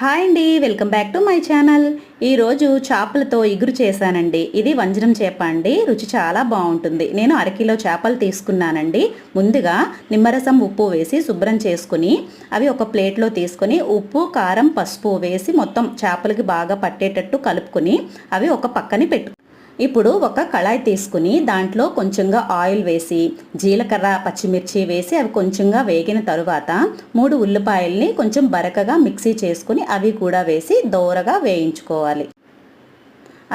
Hi అండి, welcome back to my channel. ఈరోజు చేపలతో ఇగురు చేశానండి. ఇది వంజరం చేప అండి. రుచి చాలా బాగుంటుంది. నేను అరకిలో చేపలు తీసుకున్నానండి. ముందుగా నిమ్మరసం ఉప్పు వేసి శుభ్రం చేసుకుని అవి ఒక ప్లేట్లో తీసుకొని ఉప్పు కారం పసుపు వేసి మొత్తం చేపలకి బాగా పట్టేటట్టు కలుపుకొని అవి ఒక పక్కని పెట్టు. ఇప్పుడు ఒక కళాయి తీసుకుని దాంట్లో కొంచెంగా ఆయిల్ వేసి జీలకర్ర పచ్చిమిర్చి వేసి అవి కొంచెంగా వేగిన తరువాత 3 ఉల్లిపాయల్ని కొంచెం బరకగా మిక్సీ చేసుకుని అవి కూడా వేసి దోరగా వేయించుకోవాలి.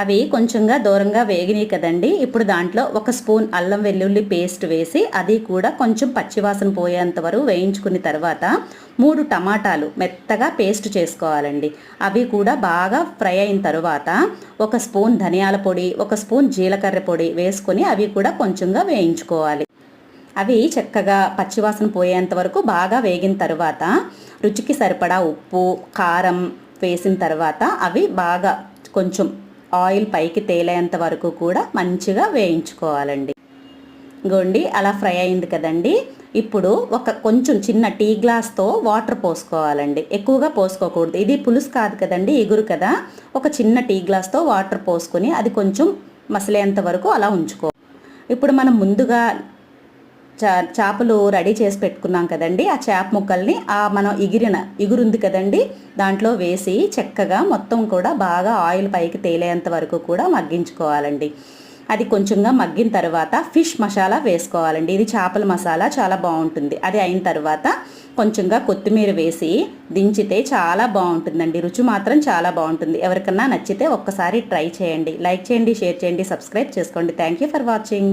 అవి కొంచెంగా దూరంగా వేగినాయి కదండి. ఇప్పుడు దాంట్లో 1 స్పూన్ అల్లం వెల్లుల్లి పేస్ట్ వేసి అది కూడా కొంచెం పచ్చివాసన పోయేంత వరకు వేయించుకున్న తర్వాత 3 టమాటాలు మెత్తగా పేస్ట్ చేసుకోవాలండి. అవి కూడా బాగా ఫ్రై అయిన తర్వాత 1 స్పూన్ ధనియాల పొడి 1 స్పూన్ జీలకర్ర పొడి వేసుకొని అవి కూడా కొంచెంగా వేయించుకోవాలి. అవి చక్కగా పచ్చివాసన పోయేంత వరకు బాగా వేగిన తర్వాత రుచికి సరిపడా ఉప్పు కారం వేసిన తర్వాత అవి బాగా కొంచెం ఆయిల్ పైకి తేలేంత వరకు కూడా మంచిగా వేయించుకోవాలండి. గోండి అలా ఫ్రై అయింది కదండి. ఇప్పుడు కొంచెం చిన్న టీ గ్లాస్తో వాటర్ పోసుకోవాలండి. ఎక్కువగా పోసుకోకూడదు, ఇది పులుసు కాదు కదండి, ఇగురు కదా. ఒక చిన్న టీ గ్లాస్తో వాటర్ పోసుకొని అది కొంచెం మసలేంత వరకు అలా ఉంచుకో. ఇప్పుడు మనం ముందుగా చేపలు రెడీ చేసి పెట్టుకున్నాం కదండి. ఆ చేప ముక్కల్ని మనం ఇగురు ఉంది కదండి దాంట్లో వేసి చక్కగా మొత్తం కూడా బాగా ఆయిల్ పైకి తేలేంత వరకు కూడా మగ్గించుకోవాలండి. అది కొంచెంగా మగ్గిన తర్వాత ఫిష్ మసాలా వేసుకోవాలండి. ఇది చేపల మసాలా చాలా బాగుంటుంది. అది అయిన తర్వాత కొంచెంగా కొత్తిమీర వేసి దించితే చాలా బాగుంటుందండి. రుచి మాత్రం చాలా బాగుంటుంది. ఎవరికన్నా నచ్చితే ఒక్కసారి ట్రై చేయండి. లైక్ చేయండి, షేర్ చేయండి, సబ్స్క్రైబ్ చేసుకోండి. Thank you for watching.